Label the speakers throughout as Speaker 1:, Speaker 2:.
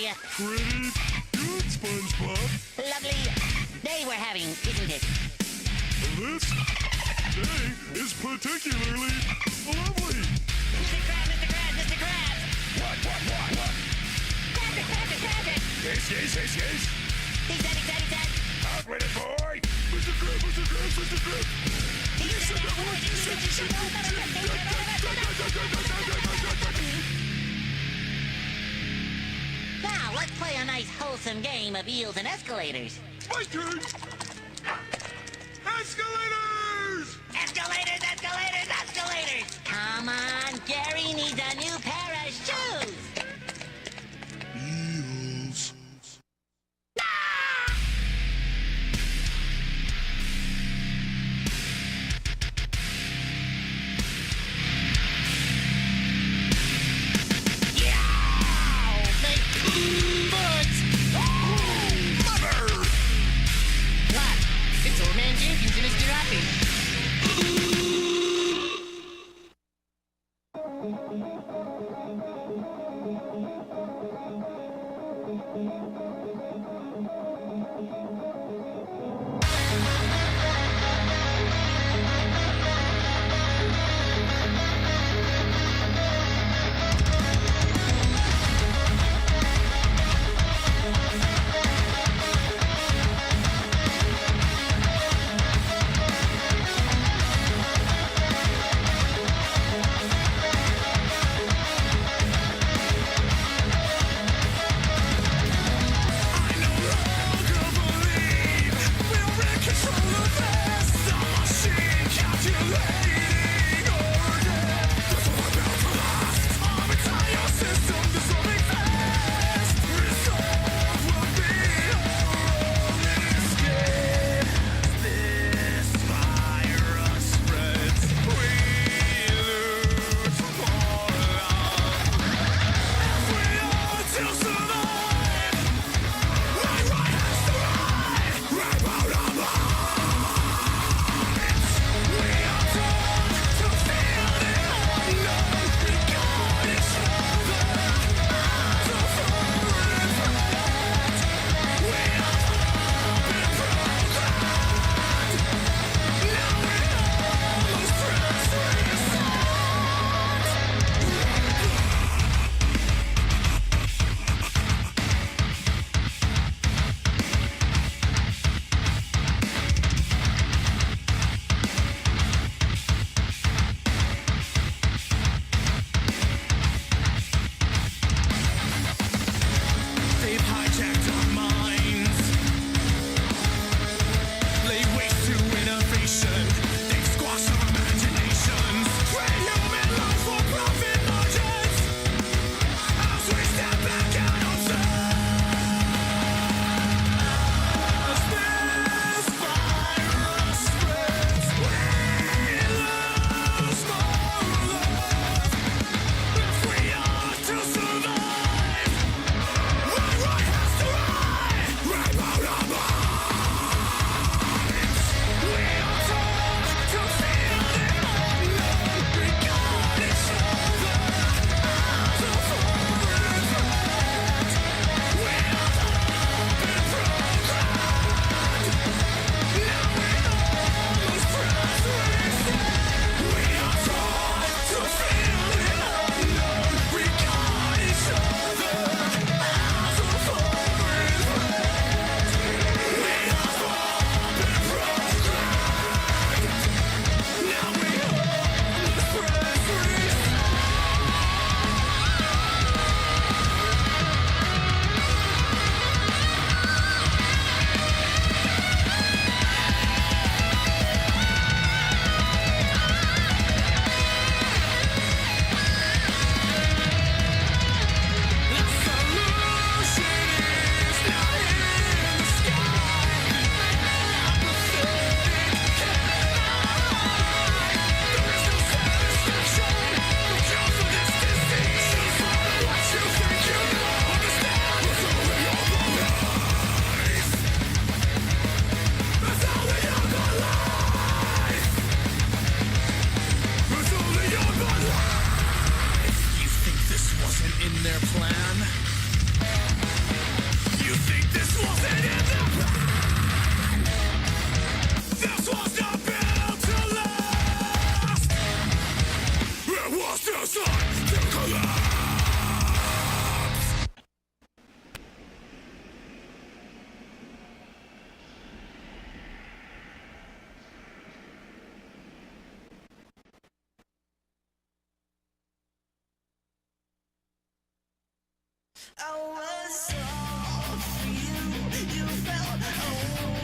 Speaker 1: you?
Speaker 2: Pretty good, SpongeBob.
Speaker 1: Lovely day we're having, isn't it?
Speaker 2: This day is particularly lovely.
Speaker 1: Mr. Krabs, Mr. Krabs, Mr. Krabs!
Speaker 2: What?
Speaker 1: Patrick!
Speaker 2: Yes.
Speaker 1: He's dead.
Speaker 2: Out with it, boy. Mr. Krabs.
Speaker 1: He's Now, let's play a nice wholesome game of eels and escalators.
Speaker 2: My turn. Escalators!
Speaker 1: Escalators! Come on, Gary needs a new pair of shoes!
Speaker 2: Eels.
Speaker 3: What? It's Old Man Jenkins and Mr. Happy.
Speaker 2: I no longer believe we'll control the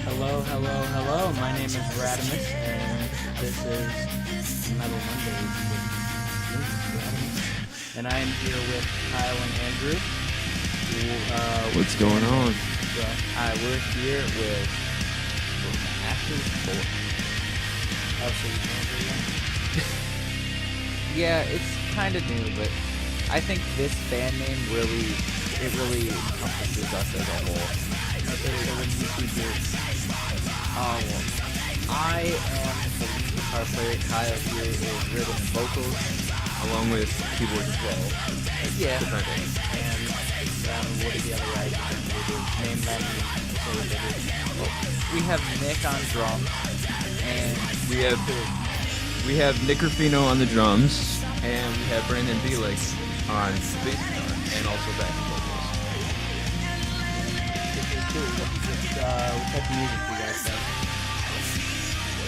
Speaker 4: Hello, hello, hello. My name is Radimus, and this is Metal Mondays with me, Radimus. And I am here with Kyle and Andrew.
Speaker 5: What's going on?
Speaker 4: We're here with Ashes 4. Oh, so you know Andrew yet? Yeah, it's kind of new, but I think this band name really encompasses us as a whole. Okay, so when you see this, I am the lead guitar player. Kyle here is rhythm and vocals,
Speaker 5: Along with keyboard as well.
Speaker 4: yeah,
Speaker 5: Depending.
Speaker 4: and what are the other guys? Name them. We have Nick on drums, and
Speaker 5: We have Nick Ruffino on the drums, and we have Brandon Felix on bass guitar, and also backing vocals.
Speaker 4: what type of music do you guys think?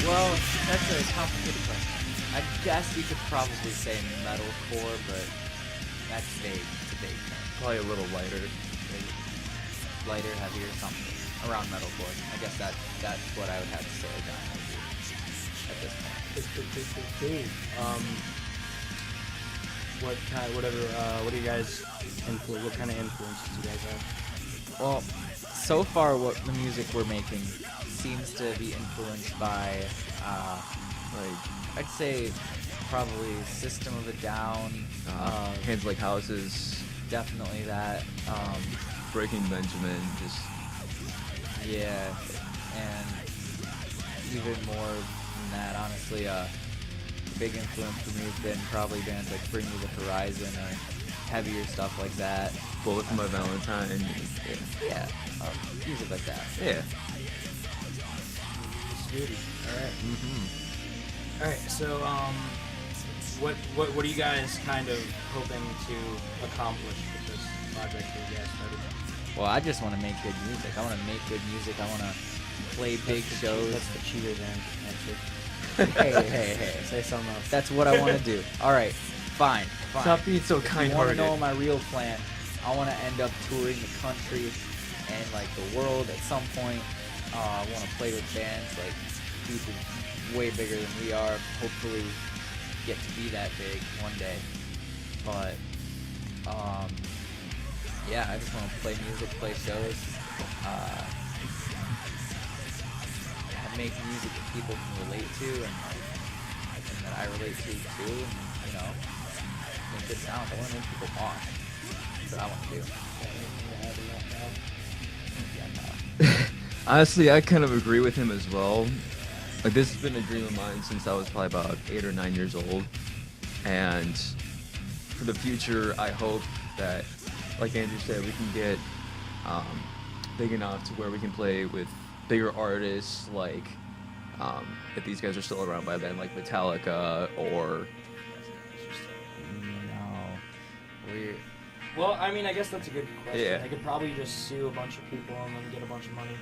Speaker 4: Well, that's a complicated question. I guess you could probably say metalcore, but that's vague. It's a vague term.
Speaker 5: Probably a little lighter.
Speaker 4: Lighter, heavier, something around metalcore. I guess that's what I would have to say at this point. What do you guys what kind of influences do you guys have? Well, so far what the music we're making seems to be influenced by I'd say probably System of a Down,
Speaker 5: Hands Like Houses,
Speaker 4: definitely that,
Speaker 5: Breaking Benjamin, just
Speaker 4: yeah, and even more than that, honestly, big influence for me has been probably bands like Bring Me the Horizon or heavier stuff like that.
Speaker 5: Bullet for My Valentine.
Speaker 4: Yeah, music like that.
Speaker 5: Yeah.
Speaker 6: Sweetie. All right.
Speaker 4: Mm-hmm.
Speaker 6: All right. So, what are you guys kind of hoping to accomplish with this project that you guys started?
Speaker 4: Well, I just want to make good music. I want to make good music. I want to play big shows.
Speaker 6: That's the cheater's answer.
Speaker 4: Hey.
Speaker 6: Say something else.
Speaker 4: That's what I want to do. All right, fine.
Speaker 5: Stop being so
Speaker 4: If you want
Speaker 5: kind-hearted.
Speaker 4: to know my real plan? I want to end up touring the country and like the world at some point. I want to play with bands like people way bigger than we are. Hopefully, get to be that big one day. But yeah, I just want to play music, play shows, make music that people can relate to and that I relate to too. And, you know, make good sounds. I want to make people mosh. That's what I want to do.
Speaker 5: Honestly, I kind of agree with him as well. Like, this has been a dream of mine since I was probably about 8 or 9 years old. And for the future, I hope that, like Andrew said, we can get big enough to where we can play with bigger artists, like if these guys are still around by then, like Metallica or...
Speaker 4: No.
Speaker 6: Well, I mean, I guess that's a good question.
Speaker 5: Yeah.
Speaker 6: They could probably just sue a bunch of people and then get a bunch of money,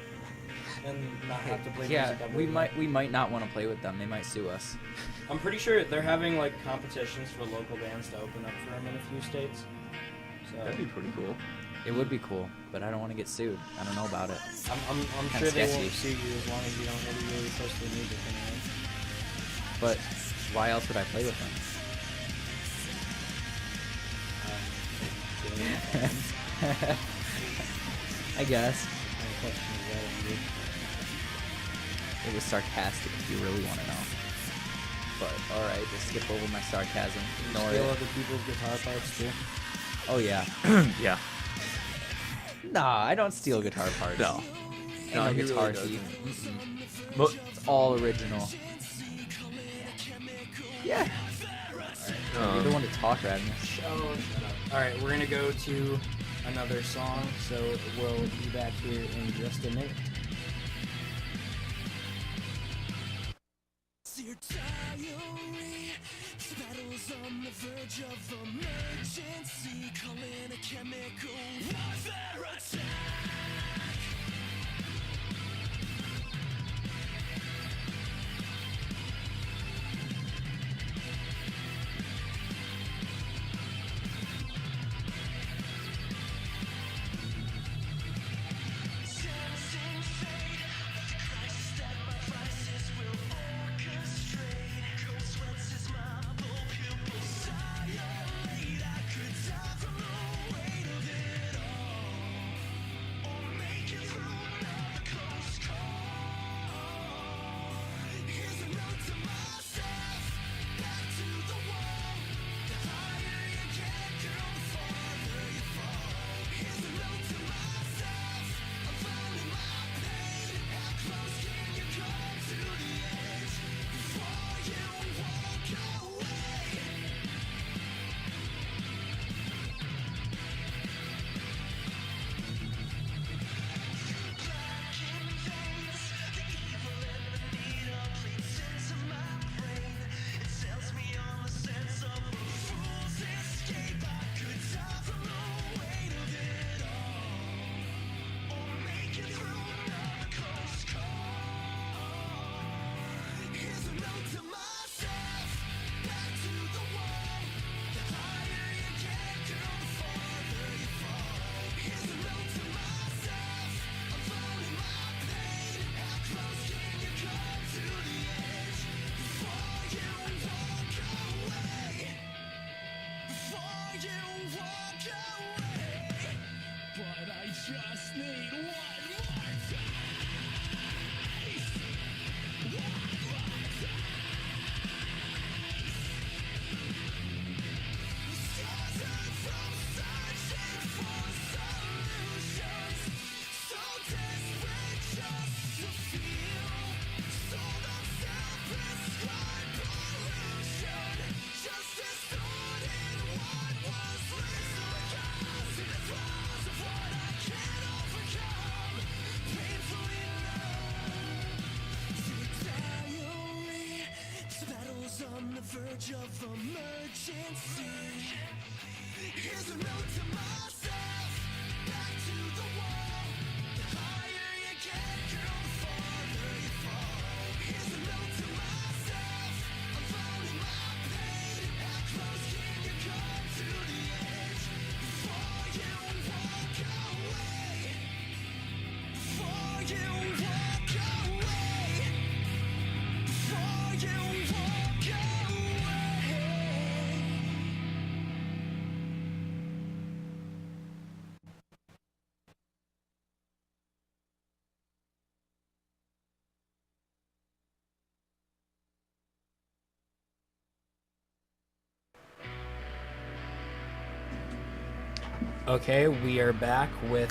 Speaker 6: and not have to play
Speaker 4: Yeah,
Speaker 6: music ever
Speaker 4: we
Speaker 6: again.
Speaker 4: we might not want to play with them. They might sue us.
Speaker 6: I'm pretty sure they're having like competitions for local bands to open up for them in a few states. So
Speaker 5: That'd be pretty cool.
Speaker 4: It would be cool, but I don't want to get sued. I don't know about it.
Speaker 6: I'm
Speaker 4: Kinda
Speaker 6: sure they
Speaker 4: sketchy.
Speaker 6: won't sue you as long as you don't really post their music anyway.
Speaker 4: But why else would I play with them? I guess.
Speaker 6: My question is that, Andrew.
Speaker 4: It was sarcastic if you really want to know. But alright, just skip over my sarcasm. Ignore
Speaker 6: Steal
Speaker 4: it.
Speaker 6: other people's guitar parts too.
Speaker 4: Oh yeah.
Speaker 5: Yeah.
Speaker 4: Nah, I don't steal guitar parts.
Speaker 5: No.
Speaker 4: Ain't
Speaker 5: No,
Speaker 4: no
Speaker 5: he
Speaker 4: guitar
Speaker 5: really
Speaker 4: thief.
Speaker 5: But
Speaker 4: It's all original. Yeah. You're the one to talk, Radness.
Speaker 6: Oh, shut up. All right, we're gonna go to another song, so we'll be back here in just a minute.
Speaker 2: Your diary, battles Battles on the verge of emergency, calling a chemical warfare attack. Sensing fate, the crisis that my vices will orchestrate. Cold sweats as marble pupils dilate. I could die from the weight of it all, or make it through another close call. Here's a note to myself, back to the wall. The higher you get, girl, the farther you fall. Here's a note to myself, I'm finding my pain. How close can you come to the edge before you walk away? Black in veins, the evil and the needle bleeds into my brain. It sells me on the sense of a fool's escape. I could die from the weight of it all, or make it through another close call. Here's a note to myself, back to the wall. The higher you get, girl, the farther you fall. Here's a note to myself, I'm finding my pain. How close can you come to the edge before you walk away? Before you walk away. But I just need one more taste. One more taste. Scattered from searching for solutions, so desperate just to feel. Sold on self-prescribed pollution, just distorting what was real. Cause the flaws of what I can't overcome, painfully numb. Diary, this battle's on the verge of emergency. Here's a note to myself, back to the wall. The higher you get, girl, the farther you fall. Here's a note to myself, I'm finding my pain. How close can you come to the edge before you walk away? Before you walk away. Before you walk away.
Speaker 6: Okay, we are back with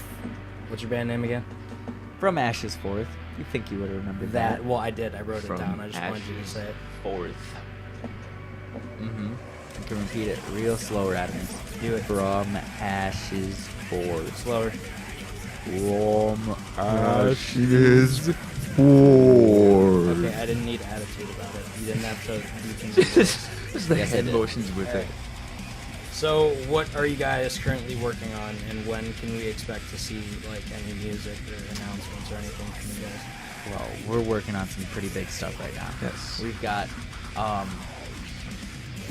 Speaker 6: what's your band name again?
Speaker 4: From Ashes Forth. You think you would have remembered that?
Speaker 6: Well, I did. I wrote it
Speaker 5: From
Speaker 6: down. I just wanted you to
Speaker 5: Ashes
Speaker 6: say it.
Speaker 5: Forth.
Speaker 4: You can repeat it real slow, Radamans.
Speaker 6: Do it.
Speaker 4: From Ashes Forth.
Speaker 6: Slower.
Speaker 4: From
Speaker 5: Ashes Forth.
Speaker 6: Okay, I didn't need attitude about it. You didn't have to do things like this.
Speaker 5: Just the
Speaker 4: Yes, I
Speaker 5: head
Speaker 4: did.
Speaker 5: motions with it.
Speaker 6: So, what are you guys currently working on, and when can we expect to see like any music or announcements or anything from you guys?
Speaker 4: Well, we're working on some pretty big stuff right now.
Speaker 5: Yes.
Speaker 4: We've got,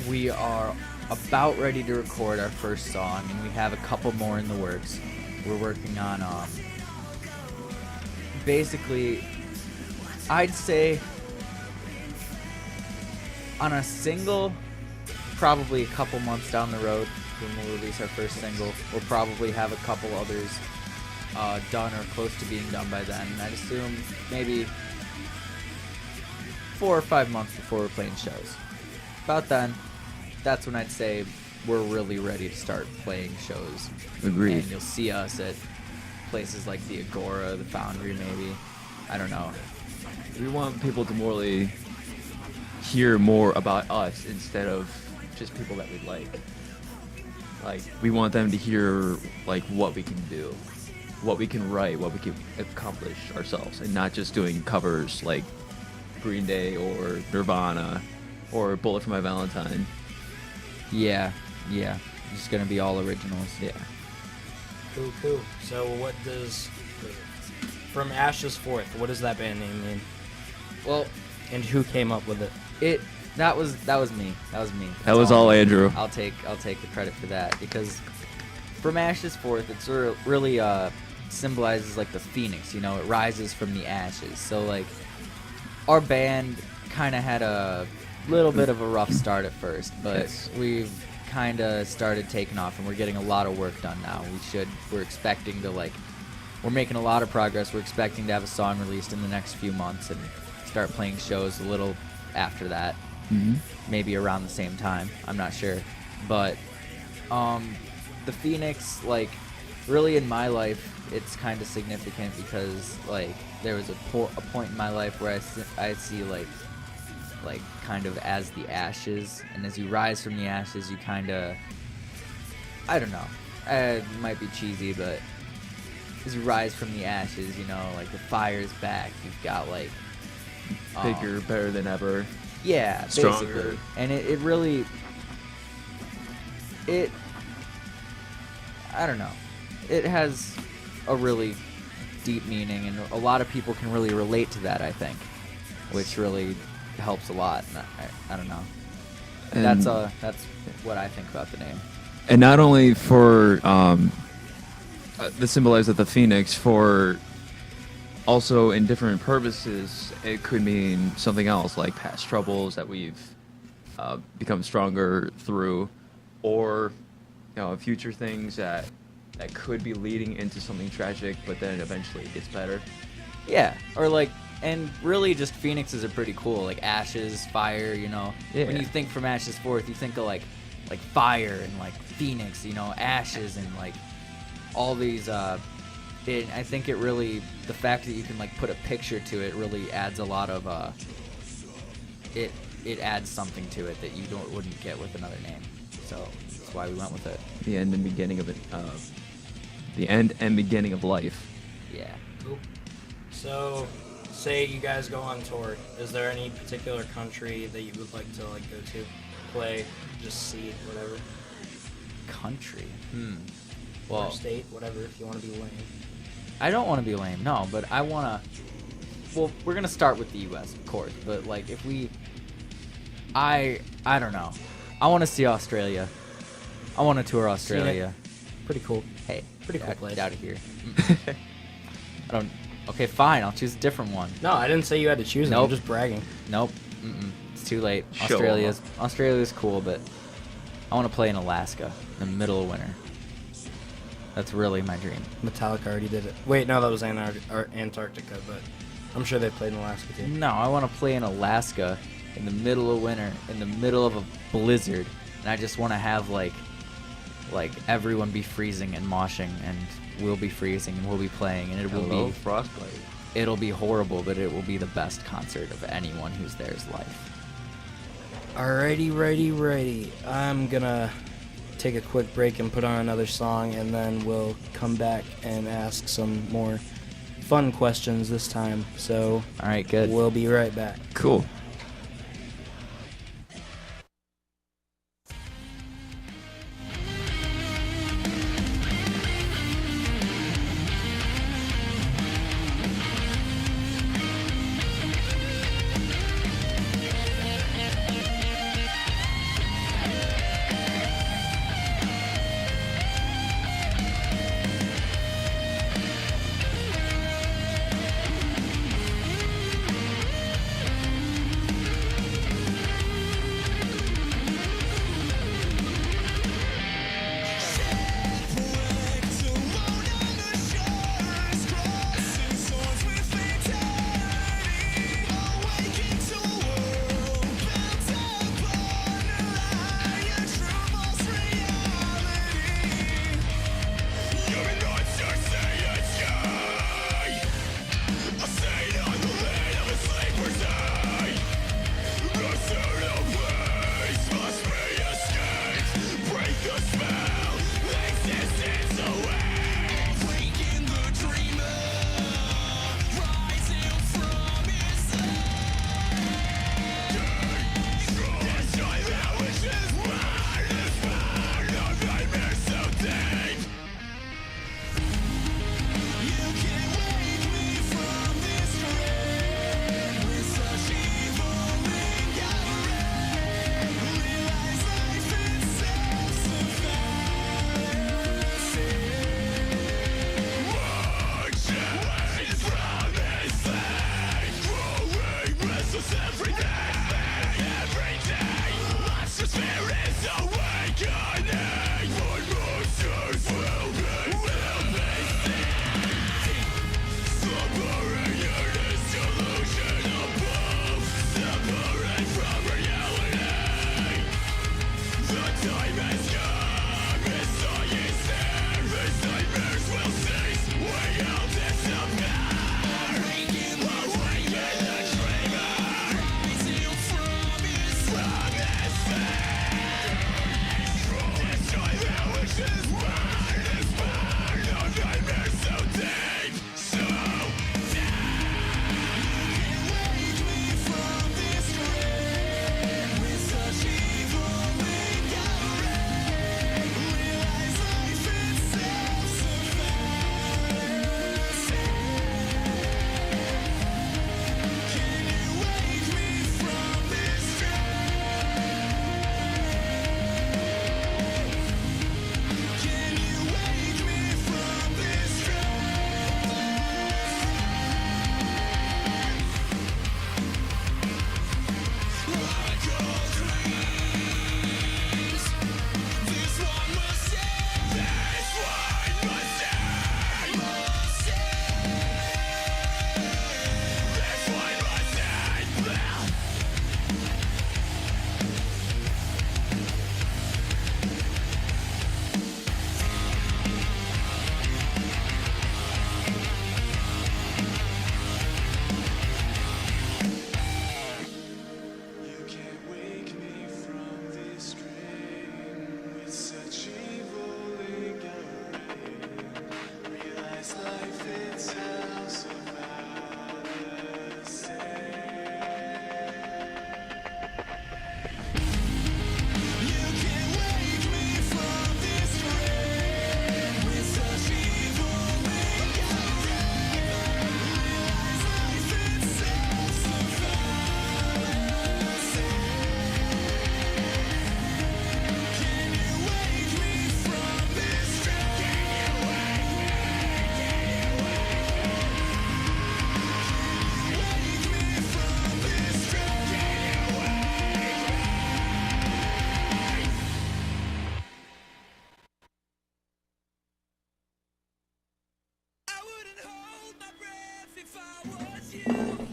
Speaker 4: we are about ready to record our first song, and we have a couple more in the works. We're working on, basically, I'd say on a single, probably a couple months down the road when we'll release our first single. We'll probably have a couple others done or close to being done by then. And I'd assume maybe 4 or 5 months before we're playing shows. About then, that's when I'd say we're really ready to start playing shows.
Speaker 5: Agreed.
Speaker 4: And you'll see us at places like the Agora, the Foundry, maybe. I don't know.
Speaker 5: We want people to morely hear more about us instead of just people that we like. Like, we want them to hear like what we can do, what we can write, what we can accomplish ourselves, and not just doing covers like Green Day or Nirvana or Bullet for My Valentine.
Speaker 4: Yeah, yeah. It's gonna be all originals.
Speaker 5: Yeah.
Speaker 6: Cool. So what does From Ashes Forth? What does that band name mean?
Speaker 4: Well,
Speaker 6: And who came up with it?
Speaker 4: that was me. That was me.
Speaker 5: That
Speaker 4: That's
Speaker 5: was all Andrew.
Speaker 4: I'll take the credit for that because From Ashes Forth, it's really symbolizes like the phoenix. You know, it rises from the ashes. So like, our band kind of had a little bit of a rough start at first, but
Speaker 5: Yes.
Speaker 4: we've kind of started taking off, and we're getting a lot of work done now. We're expecting to we're making a lot of progress. We're expecting to have a song released in the next few months and start playing shows a little after that. Maybe around the same time. I'm not sure. But the Phoenix, like, really in my life, it's kind of significant because, like, there was a point in my life where I see like kind of as the ashes, and as you rise from the ashes, you kind of, I don't know, it might be cheesy, but as you rise from the ashes, you know, like the fire's back, you've got like
Speaker 5: Bigger, better than ever.
Speaker 4: yeah,
Speaker 5: Stronger.
Speaker 4: basically. And it really, I don't know, it has a really deep meaning, and a lot of people can really relate to that, I think, which really helps a lot. And I don't know.
Speaker 5: And-
Speaker 4: That's what I think about the name.
Speaker 5: And not only for the symbolize of the phoenix, for also in different purposes, it could mean something else, like past troubles that we've become stronger through, or future things that could be leading into something tragic, but then eventually it gets better.
Speaker 4: Yeah, or like, and really just phoenixes are pretty cool, like ashes, fire, you know.
Speaker 5: Yeah.
Speaker 4: When you think From Ashes Forth, you think of like fire and like phoenix, you know, ashes and like all these I think it really, the fact that you can like put a picture to it really adds a lot of it adds something to it that you wouldn't get with another name. So that's why we went with it.
Speaker 5: The end and beginning of it. The end and beginning of life.
Speaker 4: Yeah.
Speaker 6: Cool. So, say you guys go on tour. Is there any particular country that you would like to go to, play, just see, whatever?
Speaker 4: Country.
Speaker 6: Or
Speaker 4: Well,
Speaker 6: state, whatever, if you want to be lame.
Speaker 4: I don't want to be lame, no, but I want to. Well, we're gonna start with the U.S., of course, but like if we, I don't know. I want to see Australia. I want to tour Australia.
Speaker 6: Pretty cool.
Speaker 4: Hey,
Speaker 6: Pretty cool place.
Speaker 4: Get out of here. I don't. Okay, fine. I'll choose a different one.
Speaker 6: No, I didn't say you had to choose them.
Speaker 4: Nope.
Speaker 6: I'm just bragging.
Speaker 4: Nope. It's too late.
Speaker 5: Show
Speaker 4: Australia's cool, but I want to play in Alaska in the middle of winter. That's really my dream.
Speaker 6: Metallica already did it. Wait, no, that was Antarctica, but I'm sure they played in Alaska too.
Speaker 4: No, I want to play in Alaska in the middle of winter, in the middle of a blizzard, and I just want to have like everyone be freezing and moshing, and we'll be freezing and we'll be playing, and
Speaker 5: Hello, frostbite.
Speaker 4: it'll be horrible, but it will be the best concert of anyone who's there's life.
Speaker 6: Alrighty, righty. I'm gonna take a quick break and put on another song, and then we'll come back and ask some more fun questions this time. So
Speaker 4: All right, good.
Speaker 6: we'll be right back.
Speaker 5: Cool.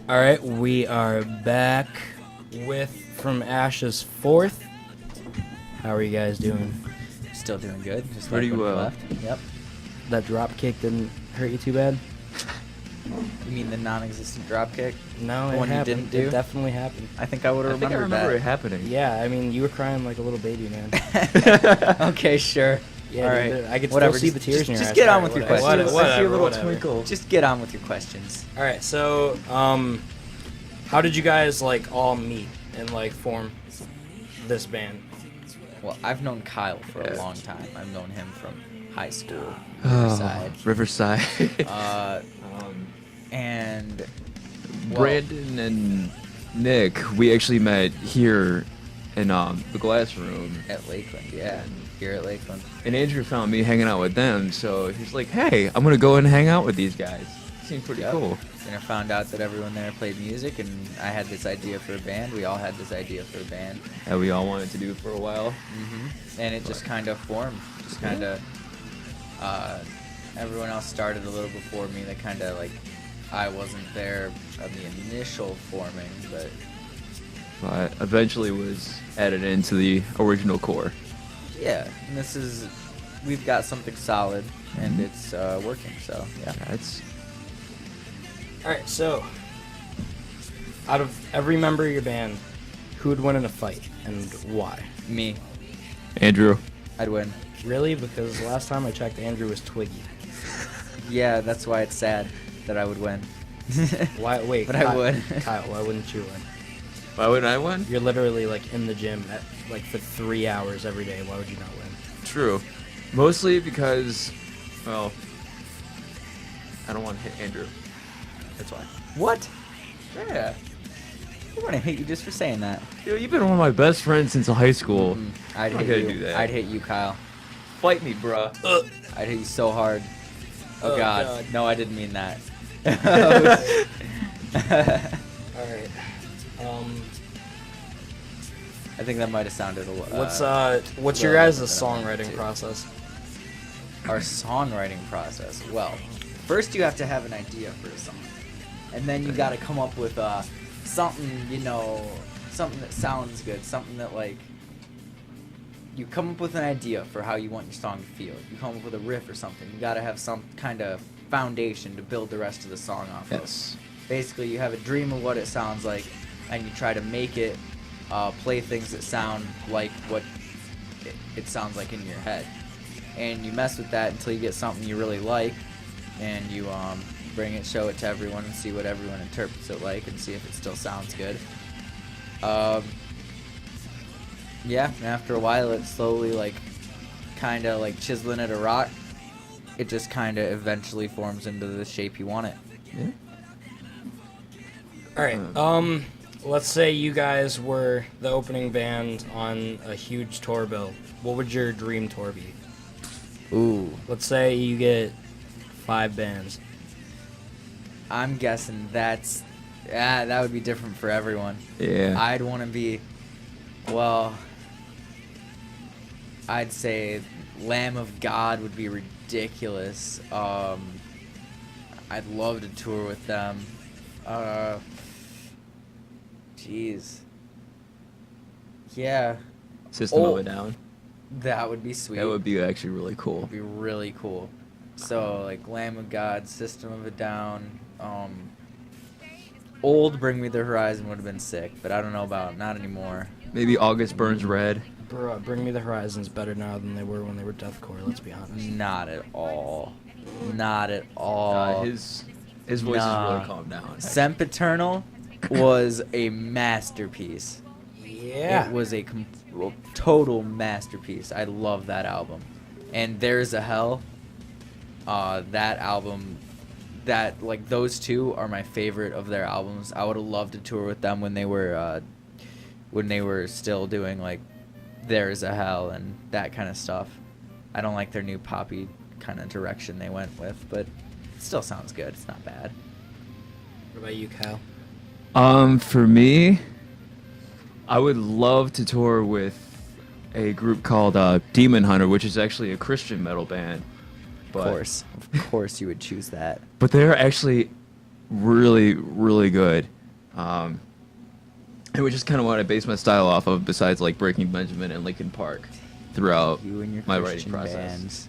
Speaker 6: All right, we are back with From Ashes 4th. How are you guys doing?
Speaker 4: Still doing good. Just
Speaker 5: Pretty
Speaker 4: like when we
Speaker 5: well.
Speaker 4: left. Yep.
Speaker 6: That drop kick didn't hurt you too bad?
Speaker 4: You mean the non-existent drop kick?
Speaker 6: No,
Speaker 4: The
Speaker 6: it
Speaker 4: one you
Speaker 6: happened.
Speaker 4: didn't do?
Speaker 6: It definitely happened.
Speaker 4: I think I would
Speaker 5: I
Speaker 4: have
Speaker 5: think I
Speaker 4: remembered
Speaker 5: remember it
Speaker 4: that.
Speaker 5: happening.
Speaker 6: Yeah, I mean, you were crying like a little baby, man.
Speaker 4: Okay, sure.
Speaker 6: Yeah,
Speaker 4: All
Speaker 6: dude,
Speaker 4: right.
Speaker 6: I could
Speaker 4: Whatever.
Speaker 6: see the tears in your
Speaker 4: Just
Speaker 6: eyes.
Speaker 4: get on
Speaker 6: Alright,
Speaker 4: with your
Speaker 6: whatever.
Speaker 4: questions.
Speaker 5: I see a little
Speaker 6: whatever.
Speaker 5: twinkle.
Speaker 4: Just get on with your questions.
Speaker 6: All right, so how did you guys like all meet and like form this band?
Speaker 4: Well, I've known Kyle for a
Speaker 5: Yeah.
Speaker 4: long time. I've known him from high school,
Speaker 5: Oh,
Speaker 4: Riverside.
Speaker 5: Riverside.
Speaker 4: And well,
Speaker 5: Brandon and Nick, we actually met here in the glass room.
Speaker 4: at Lakeland, yeah, here at Lakeland.
Speaker 5: And Andrew found me hanging out with them, so he's like, "Hey, I'm gonna go and hang out with these guys. Seems pretty
Speaker 4: Yep.
Speaker 5: cool."
Speaker 4: And I found out that everyone there played music, and I had this idea for a band. We all had this idea for a band,
Speaker 5: That we all wanted to do for a while.
Speaker 4: and it just kind of formed. Just kind of, everyone else started a little before me. That kind of like, I wasn't there on the initial forming, but
Speaker 5: But eventually was added into the original core.
Speaker 4: yeah. And we've got something solid, and it's working. So yeah.
Speaker 5: That's
Speaker 6: All right, so out of every member of your band, who would win in a fight and why?
Speaker 4: Me,
Speaker 5: Andrew.
Speaker 4: I'd win.
Speaker 6: Really? Because last time I checked, Andrew was Twiggy.
Speaker 4: Yeah, that's why it's sad that I would win.
Speaker 6: Why? Wait,
Speaker 4: But I
Speaker 6: Kyle,
Speaker 4: would.
Speaker 6: Kyle, why wouldn't you win?
Speaker 5: Why would I win?
Speaker 6: You're literally like in the gym like for 3 hours every day. Why would you not win?
Speaker 5: True. Mostly because, well, I don't want to hit Andrew. That's why.
Speaker 4: What? Yeah. I'm gonna hate you just for saying that.
Speaker 5: Yo, you've been one of my best friends since high school.
Speaker 4: I'd
Speaker 5: I'm
Speaker 4: hit
Speaker 5: not
Speaker 4: you.
Speaker 5: gonna do that.
Speaker 4: I'd hit you, Kyle.
Speaker 5: Fight me, bruh.
Speaker 4: I'd hit you so hard. Oh,
Speaker 6: Oh,
Speaker 4: God.
Speaker 6: God.
Speaker 4: No, I didn't mean that.
Speaker 6: All right.
Speaker 4: I think that might have sounded a little.
Speaker 6: What's your
Speaker 4: lower
Speaker 6: guys'
Speaker 4: than I wanted
Speaker 6: songwriting
Speaker 4: to.
Speaker 6: process?
Speaker 4: Our songwriting process. Well, first you have to have an idea for a song, and then you got to come up with something, something that sounds good, something that like. You come up with an idea for how you want your song to feel. You come up with a riff or something. You got to have some kind of foundation to build the rest of the song off
Speaker 5: Yes.
Speaker 4: of. Basically, you have a dream of what it sounds like, and you try to make it play things that sound like what it sounds like in your head. And you mess with that until you get something you really like, and you bring it, show it to everyone, and see what everyone interprets it like, and see if it still sounds good. Yeah, and after a while, it's slowly like, kind of like chiseling at a rock. It just kind of eventually forms into the shape you want it.
Speaker 5: Yeah.
Speaker 6: All right. Let's say you guys were the opening band on a huge tour bill. What would your dream tour be?
Speaker 4: Ooh.
Speaker 6: Let's say you get 5 bands.
Speaker 4: I'm guessing that would be different for everyone.
Speaker 5: Yeah.
Speaker 4: I'd want to be, well, I'd say Lamb of God would be ridiculous. I'd love to tour with them. Jeez. Yeah,
Speaker 5: System
Speaker 4: Oh.
Speaker 5: of a Down.
Speaker 4: that would be sweet.
Speaker 5: That would be actually really cool.
Speaker 4: Would be really cool. So like Lamb of God, System of a Down, old Bring Me the Horizon would have been sick, but I don't know about not anymore.
Speaker 5: Maybe August Burns Red.
Speaker 6: Bruh, Bring Me the Horizon's better now than they were when they were deathcore, let's be honest.
Speaker 4: Not at all. Not at all.
Speaker 5: His voice
Speaker 4: Nah.
Speaker 5: is really calmed down.
Speaker 4: Sempiternal was a masterpiece.
Speaker 6: Yeah.
Speaker 4: It was a total masterpiece. I love that album. And There's a Hell, that album, that like those two are my favorite of their albums. I would have loved to tour with them when they were still doing like There's a Hell and that kind of stuff. I don't like their new poppy kind of direction they went with, but it still sounds good. It's not bad.
Speaker 6: What about you, Kyle?
Speaker 5: For me, I would love to tour with a group called Demon Hunter, which is actually a Christian metal band.
Speaker 4: Of course you would choose that.
Speaker 5: But they're actually really, really good. Which is kind of what I base my style off of, besides like Breaking Benjamin and Linkin Park throughout
Speaker 4: You and your
Speaker 5: my
Speaker 4: Christian
Speaker 5: writing process.
Speaker 4: bands.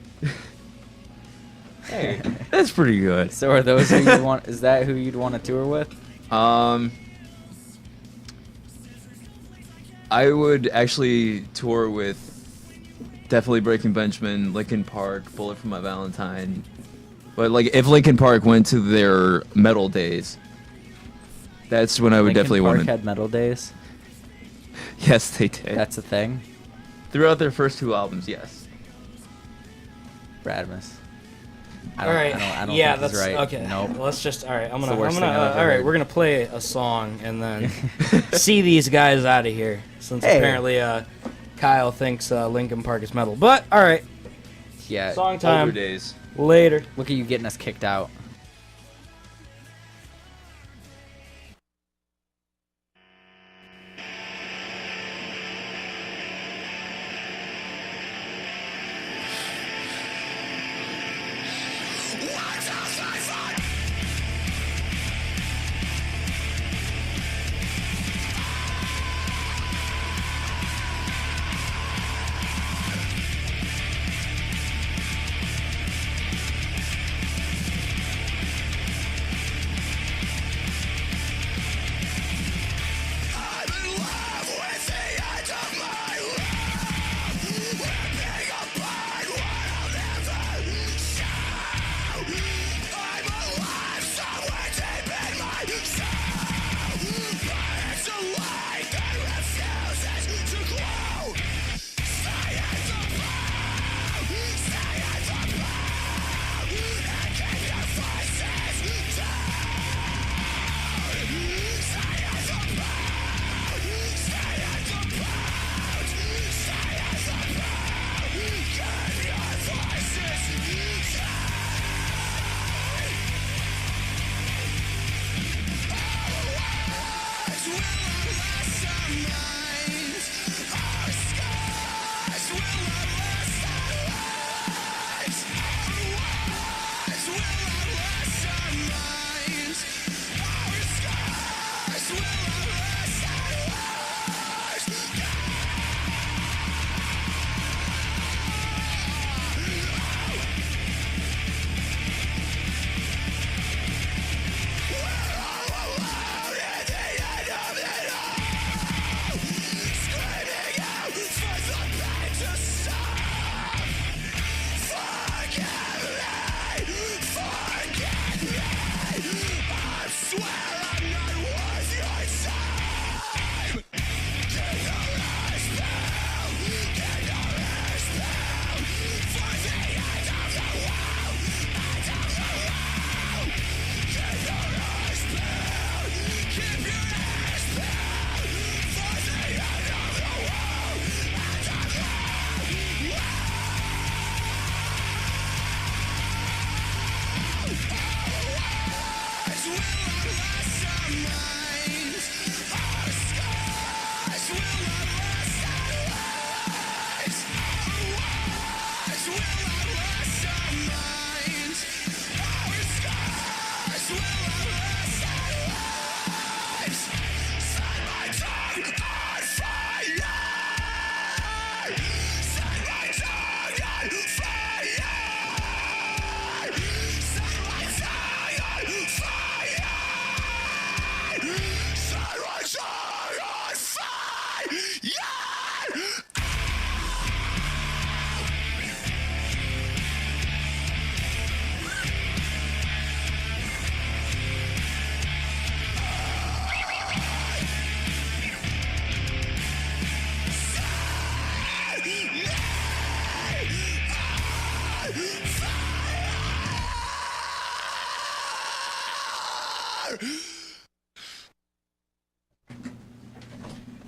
Speaker 5: Hey, that's pretty good.
Speaker 4: So are those who you want? Is that who you'd want to tour with?
Speaker 5: I would actually tour with definitely Breaking Benjamin, Linkin Park, Bullet for My Valentine. But like, if Linkin Park went to their metal days, that's when I would
Speaker 4: Linkin
Speaker 5: definitely
Speaker 4: Park
Speaker 5: want to.
Speaker 4: had metal days.
Speaker 5: Yes, they did.
Speaker 4: That's a thing.
Speaker 5: Throughout their first 2 albums, yes.
Speaker 4: Radimus.
Speaker 6: All right.
Speaker 4: I don't
Speaker 6: yeah,
Speaker 4: think
Speaker 6: that's
Speaker 4: he's right.
Speaker 6: okay.
Speaker 4: Nope.
Speaker 6: Let's just. All right. I'm
Speaker 4: It's
Speaker 6: gonna.
Speaker 4: the worst
Speaker 6: I'm gonna.
Speaker 4: thing I've ever
Speaker 6: All right.
Speaker 4: heard.
Speaker 6: We're gonna play a song and then see these guys out of here, since
Speaker 4: Hey.
Speaker 6: apparently Kyle thinks Linkin Park is metal. But all right.
Speaker 4: Yeah.
Speaker 6: Song
Speaker 5: Older
Speaker 6: time.
Speaker 5: days.
Speaker 6: Later.
Speaker 4: Look at you getting us kicked out.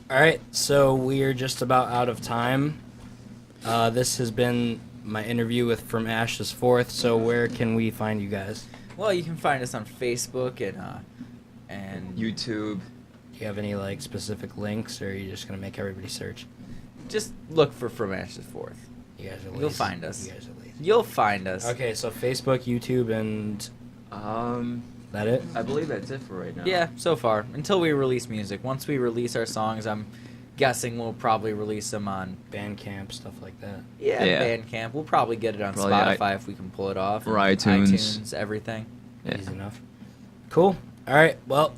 Speaker 6: All right, so we are just about out of time. This has been my interview with From Ashes Forth. So where can we find you guys?
Speaker 4: Well, you can find us on Facebook and
Speaker 5: YouTube.
Speaker 6: Do you have any like specific links, or are you just gonna make everybody search?
Speaker 4: just look for From Ashes Forth.
Speaker 6: You guys are lazy.
Speaker 4: You'll find us.
Speaker 6: You guys are lazy.
Speaker 4: You'll find us.
Speaker 6: Okay, so Facebook, YouTube, and That it?
Speaker 5: I believe that's it for right now.
Speaker 4: Yeah, so far. Until we release music. Once we release our songs, I'm guessing we'll probably release them on
Speaker 6: Bandcamp, stuff like that.
Speaker 5: Yeah.
Speaker 4: Bandcamp. We'll probably get it on
Speaker 5: Probably
Speaker 4: Spotify if we can pull it off.
Speaker 5: or
Speaker 4: and
Speaker 5: iTunes.
Speaker 4: Everything.
Speaker 5: Yeah.
Speaker 6: Easy enough. Cool. All right. Well,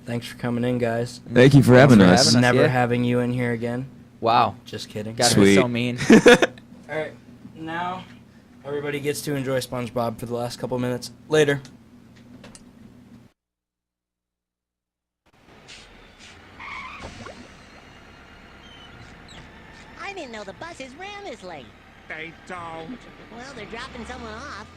Speaker 6: thanks for coming in, guys.
Speaker 5: Thank you for
Speaker 4: Thanks
Speaker 5: having
Speaker 4: for
Speaker 5: us.
Speaker 4: having us.
Speaker 6: Never
Speaker 4: yeah.
Speaker 6: having you in here again.
Speaker 4: Wow.
Speaker 6: Just kidding.
Speaker 4: Gotta
Speaker 5: Sweet.
Speaker 4: be so mean.
Speaker 6: All right. Now, everybody gets to enjoy SpongeBob for the last couple minutes. Later.
Speaker 1: I didn't know the buses ran this late.
Speaker 3: They don't.
Speaker 1: Well, they're dropping someone off.